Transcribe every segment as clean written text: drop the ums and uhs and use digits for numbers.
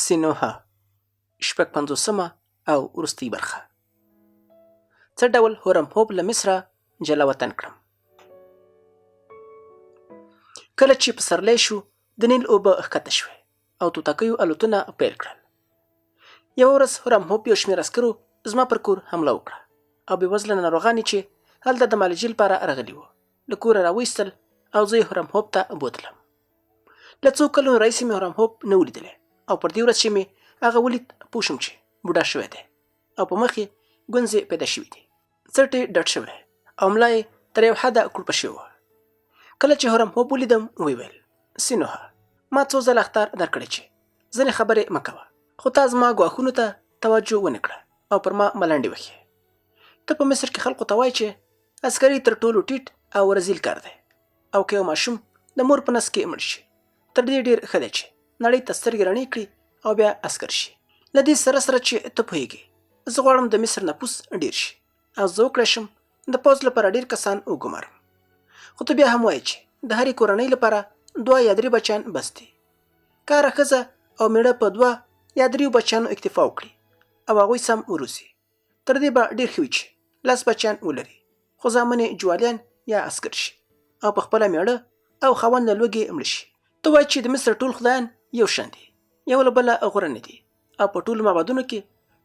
سینوها شپږ پنځوسمه او وروستۍ برخه. څه ډول هورمهوب له مصره جلا وطن کړم. کله چې پسرلی شو د نیل اوبه ښکته شوې او توتکیو الوتنه پیل کړل. یوه ورځ هورمهوب یو شمېر عسکرو زما پر کور حمله وکړه او بېوزله ناروغان چې هلته د معالجې لپاره راغلي وو له کوره راویستل او زه یې هورمهوب ته بوتلم. له څو کلونو راهیسې مې هورمهوب نه و لیدلی او پر دې ورځ چې مې هغه ولید پوه شوم چې بوډا شوی دی او په مخ یې ګونځې پیدا شوي دي. څټ یې ډډ شوی او ملا یې تر یو حده کړوپه شوې وه. کله چې هورمهوب ولیدم ویې ویل: سینوها، ما څو ځله اخطار درکړی چې ځینې خبرې مه کوه، خو تا زما ګواښونو ته توجه ونه کړه او پر ما ملنډې وښې. ته په مصر کې خلکو ته وایې چې عسکري تر ټولو ټیټ او رذیل کار دی او که یو ماشوم د مور په نس کې مړ شي تر دې ډېر ښه دی چې نړۍ ته سترګې رڼې کړي او بیا عسکر شي. له دې سره سره چې ته پوهېږې زه غواړم د مصر نفوس ډېر شي او زه وکړی شم د پوځ لپاره ډېر کسان وګمارم. خو ته بیا هم وایې چې د هرې کورنۍ لپاره 2 یا 3 بچیان بس دي. کاره ښځه او میړه په 2 یا 3 بچیانو اکتفا وکړي او هغوی سم وروزي. تر دې به ډېر ښه وي چې 10 بچیان ولري خو زامن یې جوالیان یا عسکر شي او په خپله میړه او خاوند له لوږې مړه شي. ته وایې چې د مصر ټول خدایان یو شان دي، یو له بله غوره نه دي او په ټولو معبدونو کې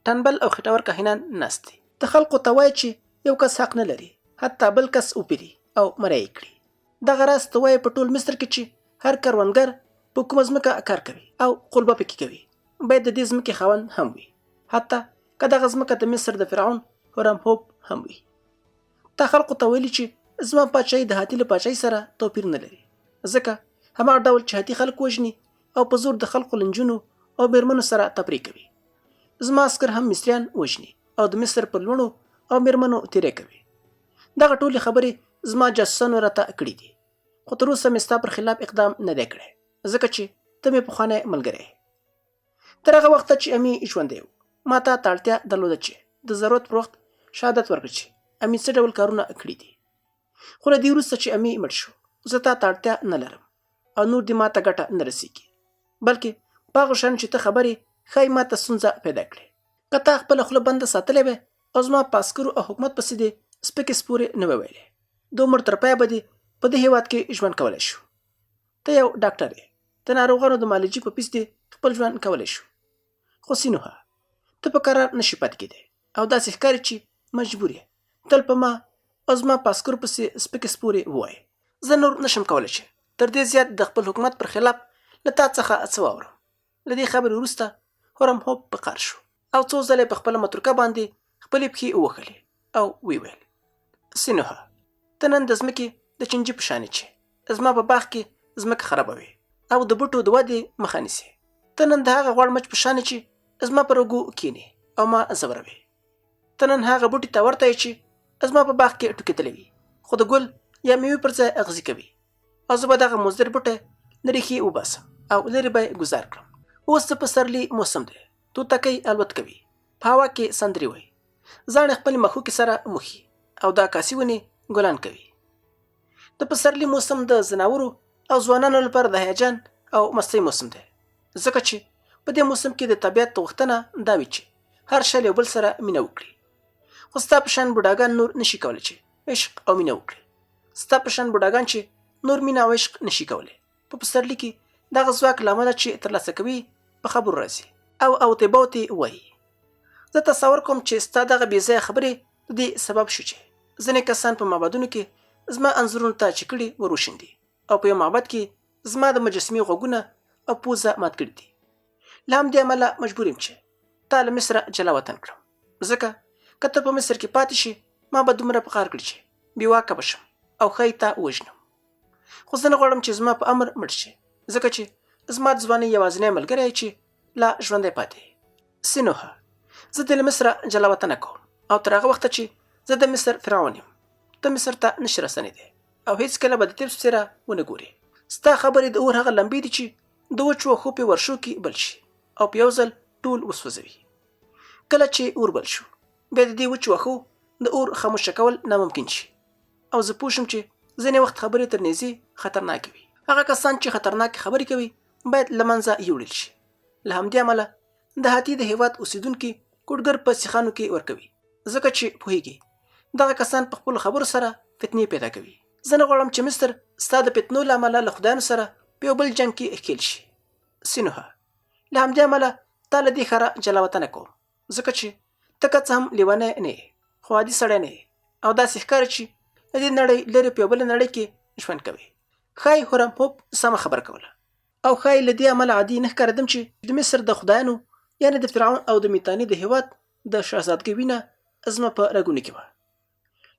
ټنبل او خټور کاهنان ناست دي. ته خلقو ته وایې چې یو کس حق نه لري حتی بل کس وپیري او مړی یې کړي. دغه راز ته وایې په ټول مصر کې چې هر کروندګر په کومه ځمکه کار کوي او قلبه پکې کوي باید د دې ځمکې خاوند هم وي، حتی که دغه ځمکه د مصر د فرعون هورمهوب هم وي. تا خلقو ته ویلي چې زما پاچاهي د هاتي له پاچاهۍ سره توپیر نه لري، ځکه هماغه ډول چې هاتي خلک وژني او په زور د خلقو له نجونو او میرمنو سره تفریح کوي، زما عسکر هم مصریان وژني او د مصر پر لوڼو او میرمنو تیری کوي. دغه ټولې خبرې زما جاسوسانو راته کړي دي، خو تر اوسه مې ستا پر خلاف اقدام نه دی کړی ځکه چې ته مې پخوانی ملګری یې. تر هغه وخته چې امي ژوندی و ما ته اړتیا درلوده چې د ضرورت پر وخت شهادت ورکړي چې امي څه ډول کارونه کړي دي. خو له دې وروسته چې امي مړ شو زه تا ته اړتیا نه لرم او نور دې ما ته ګټه نه رسېږي، بلکې په هغو شیانو چې ته خبرې ښایي ما ته ستونزه پیدا کړې. که تا خپله خوله بنده ساتلی وی او زما په عسکرو او حکومت پسې دې سپکې سپورې نه وی ویلې، د عمر تر پایه به دې په دې هېواد کې ژوند کولی شو. ته یو ډاکټر یې، د ناروغانو د معالجې په پیس دې خپل ژوند کولی شو. خو سینوها، ته په قرار نشي پاتې کېدی او داسې ښکاري چې مجبور یې تل په ما او زما په عسکرو پسې سپکې سپورې ووایې. زه نور نشم کولی چې تر دې زیات د خپل حکومت پر خلاف له تا څخه څه واورم. له دې خبرې وروسته هورمهوب په قهر شو او څو ځله یې په خپله متروکه باندې خپلې پښې ووهلې او ویې ویل: سینوها، ته نن د ځمکې د چینجي په شانې چې زما په باغ کې ځمکه خرابوي او د بوټو د ودې مخه نیسې. ته نن د هغه غوړ مچ په شانې چې زما په رګو کښېنې او ما ځوروې. ته نن هغه بوټي ته ورته یې چې زما په باغ کې ټوکېدلی وي خو د ګل یا میوې پر ځای اغزي کوي او زه به دغه مضر بوټی له ریښې وباسم او لرې به یې ګزار کړم. اوس د پسرلي موسم دی، توتکۍ الوت کوي، په هوا کې سندرې وایي، زاڼې خپلې مښوکې سره موښي او د عکاسي ونې ګلان کوي. د پسرلي موسم د ځناورو او ځوانانو لپاره د هیجان او مستۍ موسم دی، ځکه چې په دې موسم کې د طبیعت غوښتنه دا وي چې هر شی له یو بل سره مینه وکړي. خو ستا په شان بوډاګان نور نشي کولی چې عشق او مینه وکړي. ستا په شان بوډاګان چې نور مینه او عشق نشي کولی په پسرلي کې دغه ځواک له امله چې ترلاسه کوي په خبرو راځي او اوتې بوتې وایي. زه تصور کوم چې ستا دغه بې ځایه خبرې د دې سبب شو چې ځینې کسان په معبدونو کې زما انځورونو ته چکړي وروشیندي او په یو معبد کې زما د مجسمې غوږونه او پوزه مات کړي دي. له همدې امله مجبور یم چې تا له مصره جلا وطن کړم، ځکه که ته په مصر کې پاتې شي ما به دومره په قهر کړي چې بې واکه به شم او ښایي تا ووژنم. خو زه نه غواړم چې زما په امر مړ شي، ځکه چې زما د ځوانۍ یوازینی ملګری چې لا ژوندی پاتې. سینوها، زه دې له مصره جلا وطنه کوم او تر هغه وخته چې زه د مصر فرعون یم ته مصر ته نشي رسنېدی او هېڅکله به د تیر څېره ونه ګورې. ستا خبرې د اور هغه لمبې دي چې د وچو وښو په ورشو کې بل شي او په یو ځل ټول وسوځوي. کله چې اور بل شو بیا د دې وچو وښو د اور خاموشه کول ناممکن شي او زه پوه شم چې ځینې وخت خبرې تر نیزې خطرناکې وي. هغه کسان چې خطرناکې خبرې کوي باید له منځه یوړل شي. له همدې امله د هاتي د هیواد اوسیدونکي کوډګر په سیخانو کې ورکوي، ځکه چې پوهیږي دغه کسان په خپلو خبرو سره فتنې پیدا کوي. زه نه غواړم چې مصر ستا د فتنو له امله له خدایانو سره په یو بل جنګ کې ښکېل شي. سینوهه له همدې امله تا له دې ښاره جلا وطنه کوم، ځکه چې ته که څه هم لیونی نه یې، خو عادي سړی نه یې او داسې ښکاري چې د دې نړۍ لرې په یو بله نړۍ کې ژوند کوي. ښایي هورمهوب سمه خبره کوله او ښایي له دې امله عادي نه ښکارېدم چې د مصر د خدایانو یعنې د فرعون او د میتاني د هیواد د شهزادګۍ وینه زما په رګونو کې وه.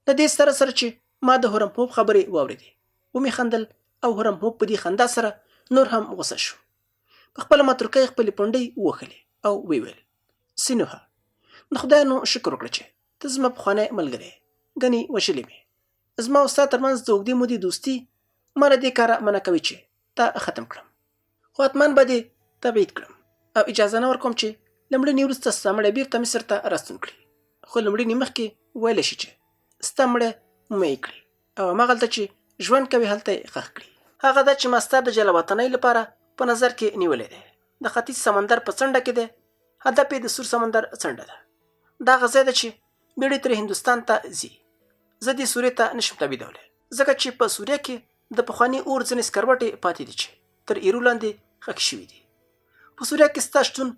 له دې سره چې ما د هورمهوب خبرې واورېدې، ومې خندل او هورمهوب په دې خندا سره نور هم غوسه شو. په خپله مترکۍ خپلې پونډۍ ووهلې او ویې ویل: سینوهه د خدایانو شکر وکړه چې ته زما پخوانی ملګری یې، ګنې وژلې مې. زما او ستا ترمنځ د اوږدې مودې دوستي ما له دې کاره منع کوي چې تا ختم کړم، خو حتما به دې تبعید کړم او اجازه نه ورکوم چې له مړینې وروسته ستا مړی بېرته مصر ته راستون کړي، خو له مړینې مخکې ویلی شي چې ستا مړی مه کړي او هماغلته چې ژوند کوي هلته یې ښخ کړي. هغه دا چې ما ستا د جلا وطنۍ لپاره په نظر کې نیولی دی. د ختیځ سمندر په څنډه کې دی، هدف یې د سور سمندر څنډه ده. دا هغه ځای ده چې بیړۍ ترې هندوستان ته ځي. زه دې سوریې ته نشم تبعیدولی، ځکه چې په سوریه کې د پخواني اور ځینې سکروټې پاتې دي چې تر ایرو لاندې ښخ شوي دي. په سوریه کې ستا شتون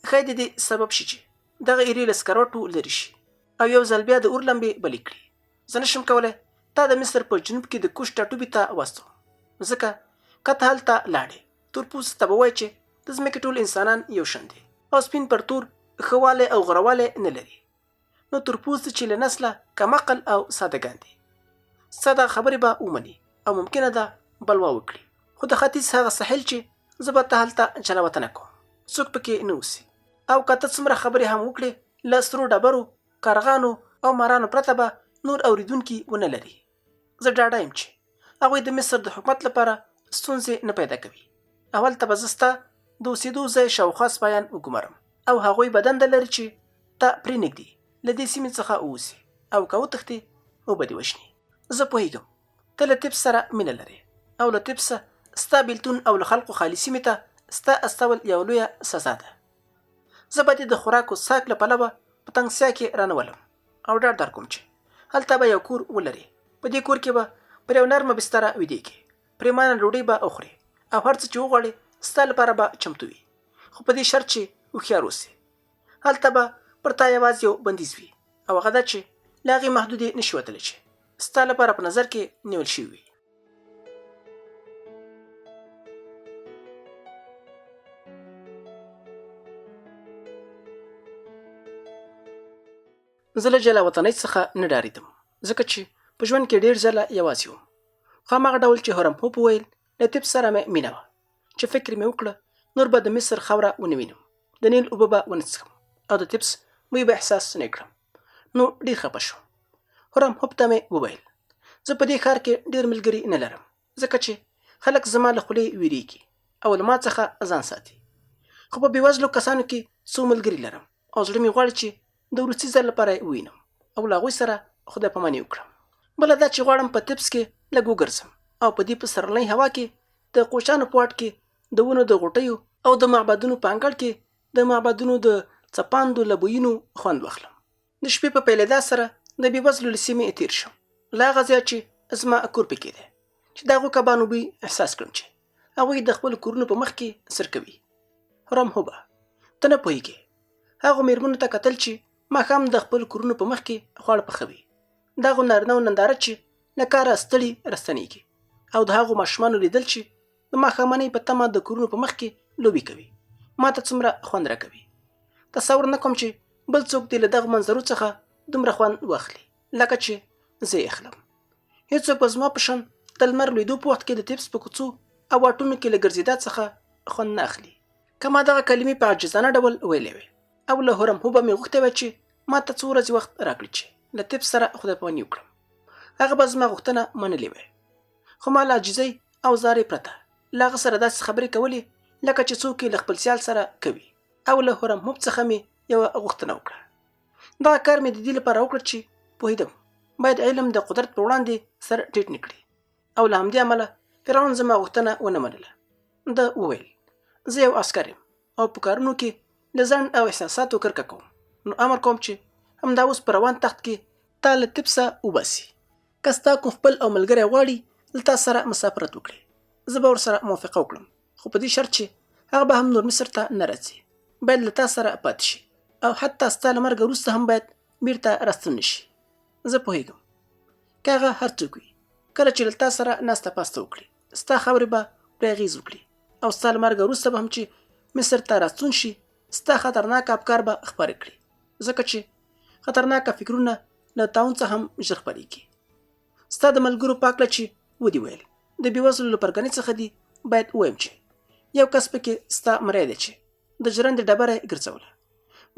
ښایي د دې سبب شي چې دغه ایرې له سکروټو لرې شي او یو ځل بیا د اور لمبې بلې کړي. زه نشم کولی تا د مصر په جنوب کې د کوش ټاټوبي ته واستوم، ځکه که ته هلته لاړې تور پوست ته به وایي چې د ځمکې ټول انسانان یو شان دي او سپین پر تور ښه والی او غوره نه لري. نو تور پوست چې له نسله کم عقل او سادهګان دي، ستا دغه خبرې به ومني او ممکنه ده بلوا وکړي. خو د ختیځ هغه ساحل چې زه به ته هلته جلا وطنه کوم څوک پکې نه اوسي، او که ته څومره خبرې هم وکړې له سرو ډبرو، کارغانو او مارانو پرته به نور اوریدونکي ونه لري. زه ډاډه یم چې هغوی د مصر د حکومت لپاره ستونزې نه پیدا کوي. اول ته به زه ستا د اوسېدو ځای شاوخوا سپایان وګمارم او هغوی به دنده لري چې ته پرېنږدي له دې سیمې څخه ووځي او که وتښتې وبه دې وژني. زه پوهېږم ته له طب سره مینه لرې او له طب ستا بیلتون او له خلقو خالي سیمې ته ستا استول یو لویه سزا ده. زه به دې د خوراک و څښاک له پلوه په تنګسیا کې رانولم او ډاډ درکوم چې هلته به یو کور ولرې. په دې کور کې به پر یو نرمه بستره ویدې کې پرېمانه ډوډۍ به وخورې او هر څه چې وغواړې ستا لپاره به چمتو وي، خو په دې شرط چې هوښیار اوسې. هلته به پر تا یوازې یو بندیز وي او هغه دا چې له هغې محدودې نشي وتلی چې ستا لپاره په نظر کې نیول شوي وي. زه له جلا وطنۍ څخه نه ډارېدم، ځکه چې په ژوند کې ډېر ځله یوازې وم. خو هماغه ډول چې هورمهوب وویل له طب سره مې مینه وه چې فکر مې وکړه نور به د مصر خاوره ونه وینم، د نیل اوبه به ونه څښم او د طبس بوی به احساس نه کړم. نو ډېر خفه شوم. هورمهوب ته مې وویل زه په دې ښار کې ډېر ملګري نه لرم، ځکه چې خلک زما له خولې ویریږي او له ما څخه ځان ساتي. خو په بېوزلو کسانو کې څو ملګري لرم او زړه مې غواړي چې د وروستي ځل لپاره یې ووینم او له هغوی سره خدای پاماني وکړم. بله دا چې غواړم په طبس کې لږ وګرځم او په دې پسرنۍ هوا کې د قوچانو په واټ کې د ونو د غوټیو او د معبدونو په انګړ کې د معبدونو د څپاندو له بویونو خوند واخلم. د شپې په پیلېدا سره د بېوزلو له سیمې تېر شم، له هغه ځایه چې زما کور پکې دی، چې د هغو کبانو بوی احساس کړم چې هغوی د خپلو کورونو په مخ کې سر کوي. هورمهوبه ته نه پوهېږې هغو مېرمنو ته کتل چې ماښام د خپلو کورونو په مخ کې خواړه پخوي، د هغو نارینهو ننداره چې له کاره ستړي راستنېږي او د هغو ماشومانو لیدل چې د ماښامنۍ په تمه د کورونو په مخ کې لوبې کوي ما ته څومره خوند راکوي. تصور نه کوم چې بل څوک دې له دغو منظرو څخه دومره خوند واخلي لکه چې زه یې اخلم. هېڅوک به زما په شان د لمر لوېدو په وخت کې د طبس په کوڅو او واټونو کې له ګرځېدا څخه خوند نه اخلي. که ما دغه کلمې په عاجزانه ډول ویلې وې او له هورمهوبه مې غوښتې وه چې ما ته څو ورځې وخت راکړي چې له طب سره خدای پاماني وکړم، هغه به زما غوښتنه منلې وای. خو ما له عاجزۍ او زارۍ پرته له هغه سره داسې خبرې کولې لکه چې څوک یې له خپل سیال سره کوي او له هورمهوب څخه مې یوه غوښتنه وکړه. دغه کار مې د دې لپاره وکړ چې پوهېدم باید علم د قدرت په وړاندې سر ټیټ نه کړي او له همدې امله فرعون زما غوښتنه ونه منله. ده وویل زه یو عسکر یم او په کارونو کې له ځان او احساساتو کرکه کوم، نو امر کوم چې همدا اوس په روان تخت کې تا له تپسه وباسي. که ستا کوم خپل او ملګری غواړي له تا سره مسافرت وکړي، زه به ورسره موافقه وکړم، خو په دې شرط چې هغه به هم نور مصر ته نه راځي، باید له تا سره پاتې شي او حتی ستا له مرګه وروسته هم باید بیرته راستون نشي. زه پوهیږم که هغه هر څوک وي، کله چې له تا سره ناسته پاسته وکړي، ستا خبرې به پرې اغېز وکړي او ستا له مرګه وروسته به هم چې مصر ته راستون شي، ستا خطرناک افکار به خپاره کړي، ځکه چې خطرناکه فکرونه له تعاون څخه هم ژر خپرېږي. ستا د ملګرو په هکله چې ودې ویل، د بېوزلو له پرګنې څخه دي باید ووایم چې یو کس پکې ستا مری دی چې د ژرندې ډبره یې ګرځوله،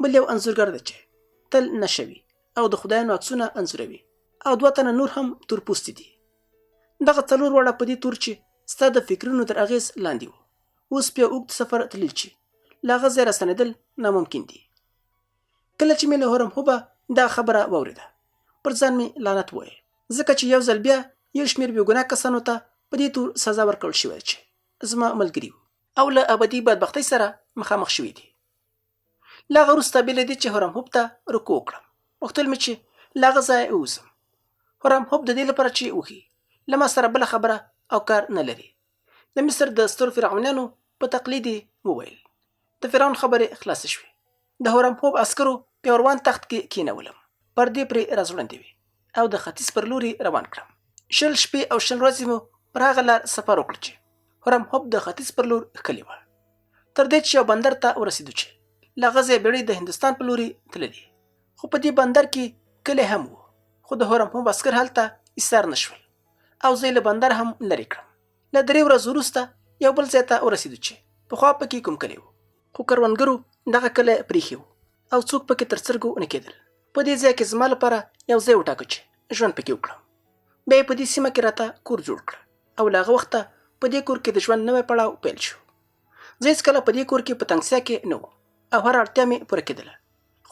بل یو انځورګر دی چې تل نشوي او د خدایانو عکسونه انځوروي، او 2 تنه نور هم تور پوستي دي. دغه 4 واړه په دې تور چې ستا د فکرونو تر اغېز لاندې وو، اوس بیا اوږد سفر تلل چې له هغه ځای راستنېدل ناممکن دي. کله چې مې له هورم هوبه دا خبره واورېده، پر ځان مې لعنت ووایه، ځکه چې یو ځل بیا یو شمېر بېګناه کسانو ته په دې تور سزا ورکړل شوې چې زما ملګري وو او له ابدي بدبختۍ سره مخامخ شوي دي. له هغه وروسته بې له دې چې هورم هوب ته رکوع وکړم، غوښتل مې چې له هغه ځایه ووځم. هورم هوب د دې لپاره چې وښي له ما سره بله خبره او کار نه لري. د مصر د سترو فرعونانو په تقلید یې وویل. د فرعون خبرې خلاصې شوې. د هورم هوب عسکرو په روان تخت کې کېنولم، پردې پرې راځوړندې وې او د ختیځ پر لوري روان کړم. 20 شپې او 20 ورځې مو پر هغه لار سفر وکړ چې هورم هوب د ختیځ پر لور ښکلې وه، تر دې چې یو بندر ته ورسېدو چې له هغه ځایه بېړۍ د هندوستان په لوري تللې. خو په دې بندر کې کلی هم و، خو د هورم هوب عسکر هلته ایسار نه شول او زه یې له بندر هم لرې کړم. له 3 ورځو وروسته یو بل ځای ته ورسېدو چې پخوا پکې کوم کلی و، خو کروندګرو دغه کلی پرېښی و او څوک پکې تر سترګو نه کېدل. په دې ځای کې زما لپاره یو ځای وټاکه چې ژوند پکې وکړم. بیا یې په دې سیمه کې راته کور جوړ کړه او له هغه وخته په دې کور کې د ژوند نوی پړاو پیل شو. زه هېڅکله په دې کور کې په تنګسیا کې نه وم او هره اړتیا مې پوره کېدله.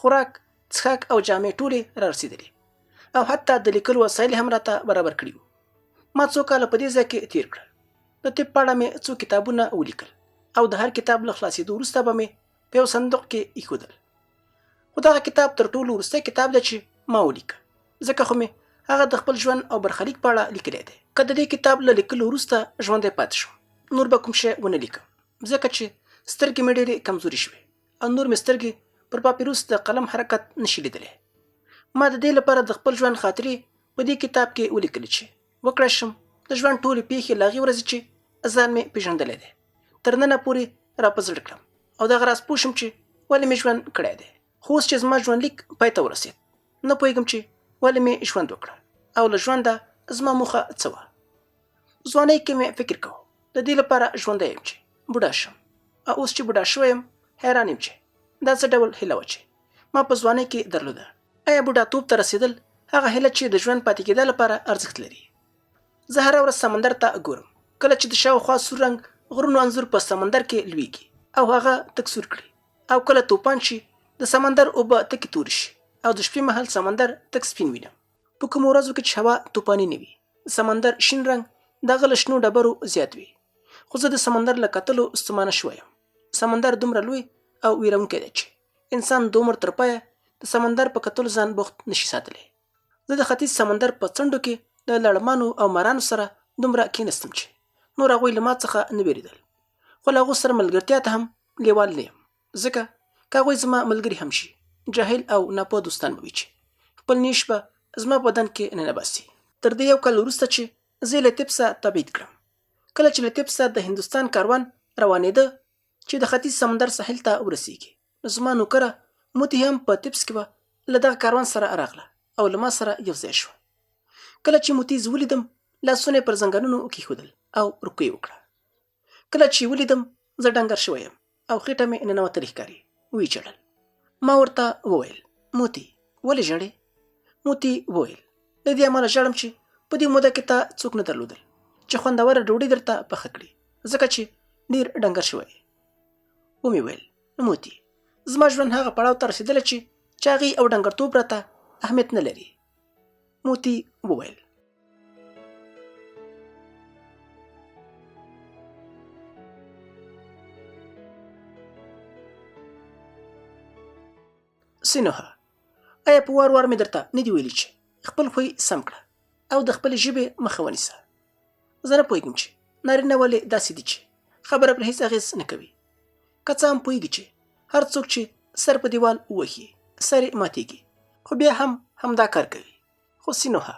خوراک، څښاک او جامې ټولې را رسېدلې او حتی د لیکلو وسایل هم راته برابر کړي وو. ما څو کاله په دې ځای کې تېر کړل. د طب په اړه مې څو کتابونه ولیکل او د هر کتاب له خلاصېدو وروسته به مې په یو صندوق کې ایښودل. خو دغه کتاب تر ټولو وروستی کتاب دی چې ما ولیکه، ځکه خو مې هغه د خپل ژوند او برخلیک په اړه لیکلی دی. که د دې کتاب له لیکلو وروسته ژوندی پاتې شم، نور به کوم شی ونه لیکم، ځکه چې سترګې مې ډېرې کمزوري شوې او نور مې سترګې پر پاپیروس د قلم حرکت نشي لیدلی. ما د دې لپاره د خپل ژوند خاطرې په دې کتاب کې ولیکلې چې وکړای شم د ژوند ټولې پیښې له هغې ورځې چې ځان مې پېژندلی دی تر ننه پورې را په زړه کړم او دغه راز پوه شم چې ولې مې ژوند کړی دی. خو اوس چې زما ژوندلیک پای ته ورسېد، نه پوهېږم چې ولې مې ژوند وکړه او له ژونده زما موخه څه وه. ځوانۍ کې مې فکر کوه د دې لپاره ژوندی یم چې بوډا شم، او اوس چې بوډا شوی یم حیران یم چې دا څه ډول هیله وه چې ما په ځوانۍ کې درلوده. آیا بوډاتوب ته رسېدل هغه هیله چې د ژوند پاتې کېدا لپاره ارزښت لري؟ زه هره ورځ سمندر ته ګورم، کله چې د شاوخوا سور رنګ غرونو انځور په سمندر کې لویږي او هغه تک سور کړي، او کله توپان شي د سمندر اوبه تکې تورې شي او د شپې مهال سمندر تک سپین وینم. په کومو ورځو کې چې هوا توپاني نه وي، سمندر شین رنګ د هغه له شنو ډبرو زیات وي. خو زه د سمندر له کتلو ستومانه شوی یم. سمندر دومره لوی او ویرونکی دی چې انسان د عمر تر پایه د سمندر په کتلو ځان بوخت نشي ساتلی. زه د ختیځ سمندر په څنډو کې د لړمانو او مارانو سره دومره کېناستم چې نور هغوی له ما څخه نه وېرېدل. خو له هغو سره ملګرتیا ته هم لیوال نه یم، ځکه که هغوی زما ملګري هم شي، جاهل او ناپوه دوستان به وي چې خپل نیش به زما بدن کې ننباسي. تر دې یو کال وروسته چې زه له تبسه تبعید کړم، کله چې له تبسه د هندوستان کاروان روانېده چې د ختیځ سمندر ساحل ته ورسیږي، نو زما نوکره موتی هم په تبس کې وه، له دغه کاروان سره راغله او له ما سره یو ځای شوه. کله چې موتی زه ولیدم، لاسونه یې پر زنګنونو کېښودل او رکوع یې وکړه. کله چې ولیدم زه ډنګر شوی یم او خېټه مې ننوتلې ښکاري. ویې ژړل. ما ورته وویل موتی ولې ژړې؟ موتی وویل له دې امله ژړم چې په دې موده کې تا څوک نه درلودل چې خوندوره ډوډۍ درته پخه کړي، ځکه چې ډېر ډنګر شوی یې. ومې ویل موتی زما ژوند هغه پړاو ته رسېدلی چې چاغي او ډنګرتوب راته اهمیت نه لري. موتی وویل سینوها آیا په وار وار مې درته نه دي ویلي چې خپل خوی سم کړه او د خپلې ژبې مخه ونیسه؟ زه نه پوهېږم چې نارینه ولې داسې دي چې خبره پر هېڅ اغېز نه کوي. که څه هم پوهېږي چې هر څوک چې سر په دیوال ووهي سر یې ماتېږي، خو بیا هم همدا کار کوي. خو سینوها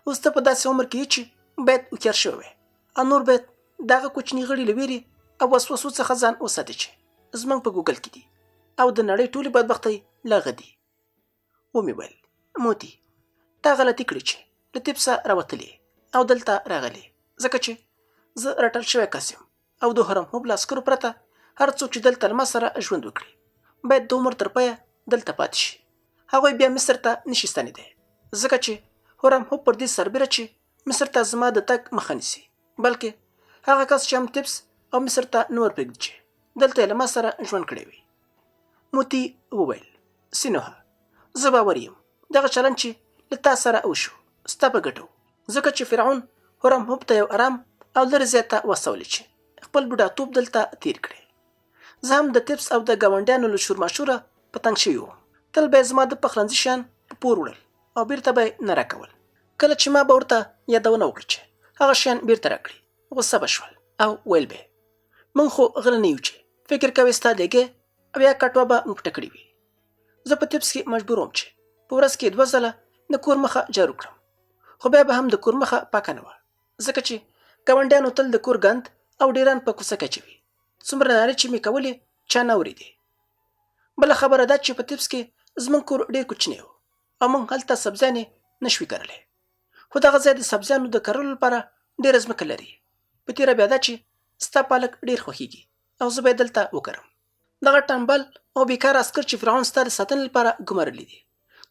اوس ته په داسې عمر کې یې چې باید هوښیار شوی وی او نور باید د هغه کوچني غړي له ویرې او وسوسو څخه ځان وساتي چې زموږ په ګوګل کې دي او د نړۍ ټولې بدبختۍ له هغه دي. ومې ویل موتی تا غلطي کړې چې له تیپسه راوتلې او دلته راغلې، ځکه چې زه رټل شوی کس یم او د هرم هوب له عسکرو پرته هر څوک چې دلته له ما سره ژوند وکړي باید د عمر تر پایه دلته پاتې شي. هغوی بیا مصر ته نشي ستنېدی، ځکه چې هرم هوب پر دې سربیره چې مصر ته زما د تګ مخه نیسي، بلکې هغه کس چې هم تیپس او مصر ته نه ورپرېږدي چې دلته یې له ما سره ژوند کړی وي. موتی وویل سینوها زه باور یم دغه چلند چې له تا سره وشو ستا په ګټه و، ځکه چې فرعون هرم هوب ته یو ارام او لرې ځای ته واستولی چې خپل بوډاتوب دلته تیر کړی. زه هم د تیپس او د ګاونډیانو له شورماشوره په تنګ شوي وم. تل به یې زما د پخلنځي شیان په پور وړل او بیرته به یې نه راکول. کله چې ما به ورته یادونه وکړه چې هغه شیان بیرته راکړي غوسه به شول او ویل به موږ خو غله نه یو چې فکر کوې ستا لیږې او یا کټوه به موږ پټه کړې وي. زه په تیپس کې مجبور وم چې په ورځ کې 2 ځله د کور مخه جارو کړم، خو بیا به هم د کور مخه پاکه نه وه، ځکه چې ګاونډیانو تل د کور ګند او ډیران په کوڅه کې اچوي. څومره نارې چې مې کولې چا نه اورېدې. بله خبره دا چې په تیپس کې زموږ کور ډېر کوچنی و او موږ هلته سبزیانې نه شوي کرلی، خو دغه ځای د سبزیانو د کرلو لپاره ډېره ځمکه لري. په تېره بیا دا چې ستا پالک ډېر خوښیږي او زه به یې دلته وکرم. دغه ټمبل او بیکاره عسکر چې فرعون ستا د ساتنې لپاره ګمارلی دي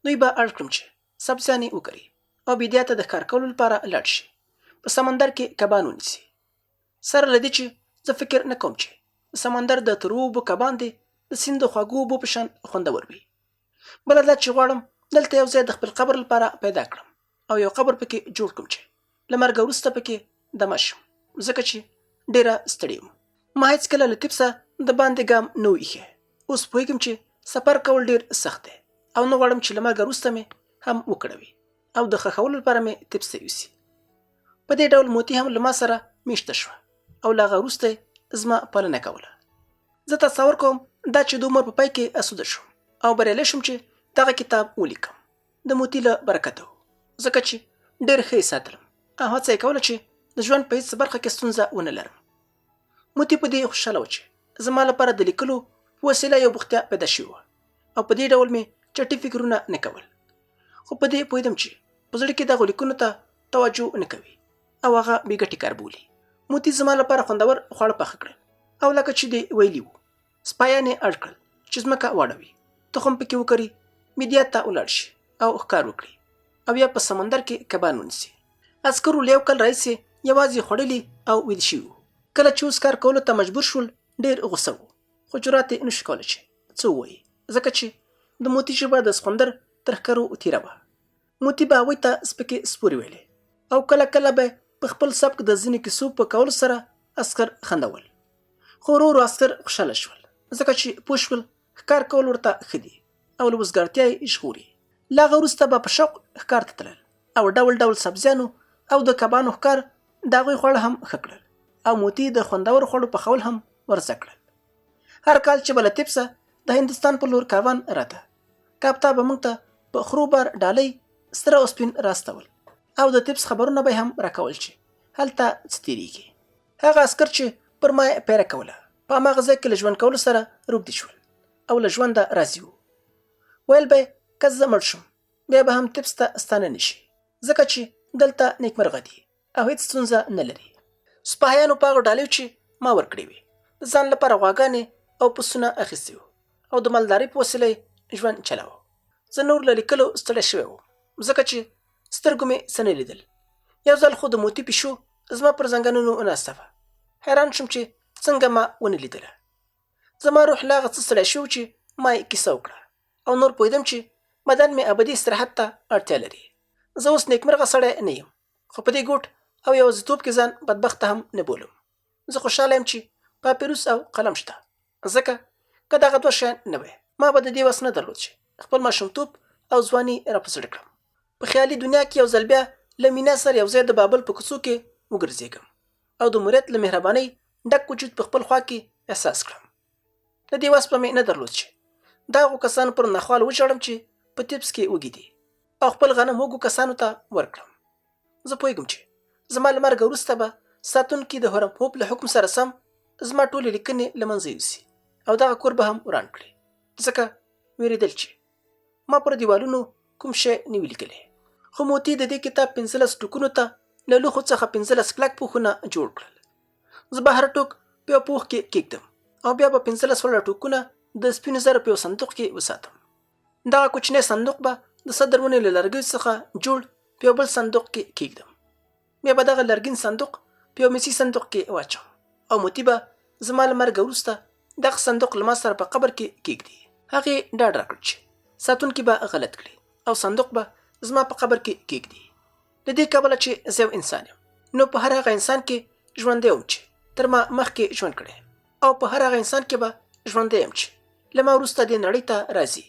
دوی به اړ کړم چې سبزیانې وکري او بیدیا ته د ښکار کولو لپاره لاړ شي، په سمندر کې کبان ونیسي. سره له دې چې زه فکر نه کوم چې د سمندر د تروو اوبو کبان دې د سیند د خوږو اوبو په شان خوندور وي. بله دا چې غواړم دلته یو ځای د خپل قبر لپاره پیدا کړم او یو قبر پکې جوړ کړم چې له مرګه وروسته پکې دمه شم، ځکه چې ډېره ستړې یم. ما هېڅکله له تیپسه د باندې ګام نه و ایښی. اوس پوهېږم چې سفر کول ډېر سخت دی او نه غواړم چې له مرګه وروسته مې هم وکړوي او د ښخولو لپاره مې تیپس ته یوسي. په دې ډول موتی هم له ما سره میشته شوه او له هغه وروسته زما پالنه کوله. زه تصور کوم دا چې د عمر په پای کې اسوده شوم او بریالی شوم چې دغه کتاب ولیکم د موتی له برکته و، ځکه چې ډېر ښه یې ساتلم او هڅه یې کوله چې د ژوند په هېڅ برخه کې ستونزه ونه لرم. موتی په دې خوشحاله و چې زما لپاره د لیکلو په وسیله یو بوختیا پیدا شوې وه او په دې ډول مې چټي فکرونه نه کول. خو په دې پوهېدم چې په زړه کې دغو لیکنو ته توجه نه کوي او هغه بې ګټې کار بولي. موتی زما لپاره خوندور خواړه پاخه کړل او لکه چې دې ویلي وو سپایان یې اړ کړل چې ځمکه واړوي، تخم پکې وکري، میډیا ته ولاړ شي او ښکار وکړي او یا په سمندر کې کبان ونیسي. عسکرو له یو کال راهیسې یوازې خوړلي او ویده شوي وو. کله چې اوس کار کولو ته مجبور شول ډېر غوسه وو، خو جرات یې نشو کولی چې څه ووایي، ځکه چې د موتی ژبه د سخوندر تر ښکرو تېره وه. موتی به هغوی ته سپکې سپورې ویلې او کله کله به په خپل سبک د ځینې کیسو په کولو سره عسکر خندول. خو ورو ورو عسکر خوشحاله شول، ځکه چې پوه شول ښکار کول ورته ښه دي او له وزګارتیا یې ژغوري. له هغه وروسته به په شوق ښکار ته تلل او ډول ډول سبزیانو او د کبانو ښکار د هغوی خواړه هم ښه کړل او موتی د خوندورو خوړو پخول هم ور زده کړل. هر کال چې به له تیپسه د هندوستان په لور کاروان راته، کاپتا به موږ ته په خرو بار ډالۍ سره او سپین راستول او د تیپس خبرونه به هم راکول چې هلته څه تېرېږي. هغه عسکر چې پر ما یې پیره کوله په هماغه ځای کې له ژوند کولو سره روږدي شول او له ژونده راضي وو. ویل به یې که زه مړ شم بیا به هم تیپس ته ستانه نه شي، ځکه چې دلته نیکمرغه دي او هېڅ ستونزه نه لري. سپاهیانو په هغه ډالیو چې ما ورکړې وې د ځان لپاره غواګانې او پسونه اخیستي وو او د مالدارۍ په وسیله یې ژوند چلاوه. زه نور له لیکلو ستړی شوی وم، ځکه چې سترګو مې څه نه لیدل. یو ځل خو د موتی پیشو زما پر زنګنونو ناسته وه. حیران شوم چې څنګه ما ونه لیدله. زما روح له هغه څه ستړی شو چې ما یې کیسه وکړه او نور پوهېدم چې بدن مې ابدي استراحت ته اړتیا لري. زه اوس نیکمرغه سړی نه یم، خو په دې ګوټ او یوازیتوب کې ځان بدبخته هم نه بولم. زه خوشحاله یم چې پاپیروس او قلم شته، ځکه که دغه 2 شیان نه وی ما به د دې وس نه درلود چې خپل ماشومتوب او ځواني راپسړ کړم. په خیالي دنیا کې یو ځل بیا له مینا سره یو ځای د بابل په کوڅو کې وګرځېږم او د مریت له مهربانۍ ډک وجود په خپل خوا کې احساس کړم. د دې وس په مې نه درلود چې دا هغو کسانو پر ناخوال وچړم چې په تیپس کې وږي دي او خپل غنم وږو کسانو ته ورکړم. زه پوهېږم چې زما له مرګه وروسته به ساتونکي د هورم هوپ له حکم سره سم زما ټولې لیکنې له منځه یوسي او دغه کور به هم وران کړي، ځکه وېرېدل چې ما پر دیوالونو کوم شی نه وي لیکلی. خو موتی د دې کتاب 15 ټوکونو ته له لوښو څخه 15 کلک پوښونه جوړ کړل. زه به هر ټوک په یو پوښ کې کېږدم او بیا به 15 وړه ټوکونه د سپینو زرو په یو صندوق کې وساتم. دغه کوچنی صندوق به د صدر ونې له لرګیو څخه جوړ په یو بل صندوق کې کېږدم. بیا به دغه لرګین صندوق په یو مسي صندوق کې واچوم او موتی به زما له مرګه وروسته دغه صندوق له ما سره په قبر کې کېږدي. هغې ډاډ راکړ چې ساتونکي به غلط کړي او صندوق به زما په قبر کې کېږدي. د دې کبله چې زه یو انسان یم، نو په هر هغه انسان کې ژوندی وم چې تر ما مخکې ژوند کړی، او په هر هغه انسان کې به ژوندی یم چې له ما وروسته دې نړۍ ته راځي.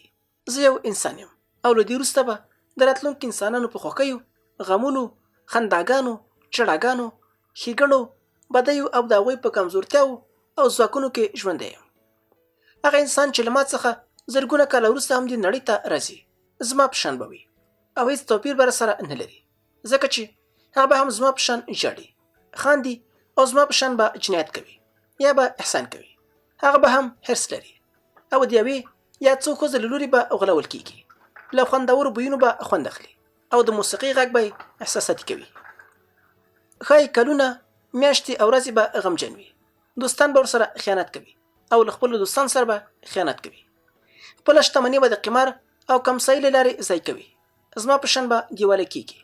زه یو انسان یم او له دې وروسته به د راتلونکي انسانانو په خوښیو، غمونو، خنداګانو، چړاګانو، ښېګڼو، بدیو او د هغوی په کمزورتیاو او ځواکونو کې ژوندی یم. هغه انسان چې له ما څخه زرګونه کاله وروسته هم دې نړۍ ته راځي زما په شان به وي او هېڅ توپیر به راسره نه لري، ځکه چې هغه به هم زما په شان ژاړي، خاندي او زما په شان به جنایت کوي یا به احسان کوي. هغه به هم حرص لري او د یوې یا څو ښځو له لورې به غولول کېږي. له خوندورو بویونو به خوند اخلي او د موسیقۍ غږ به احساساتي کوي. ښایي کلونه، میاشتې او ورځې به غمجن وي. دوستان به ورسره خیانت کوي او له خپلو دوستانو سره به خیانت کوي. خپله شتمني به د قمار او کمسایي له لارې ضایع کوي. زما په شان به دیواله کېږي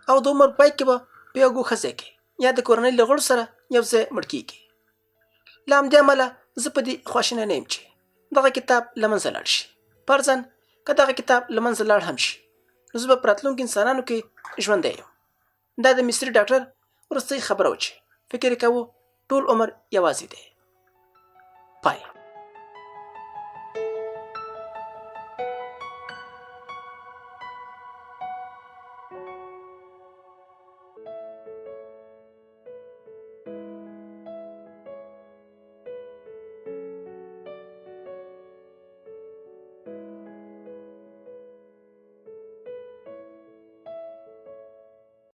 او د عمر پای کې به په یو ګوښه ځای کې یا د کورنۍ له غړو سره یو ځای مړ کېږي. له همدې امله زه په دې خواشینی نه یم چې دغه کتاب له منځه لاړ شي. فرضاً که دغه کتاب له منځه لاړ هم شي، نو زه به په راتلونکي انسانانو کې ژوندی یم. دا د مصري ډاکټر وروستۍ خبره وه چې فکر یې کوو ټول عمر یوازې دی. پای.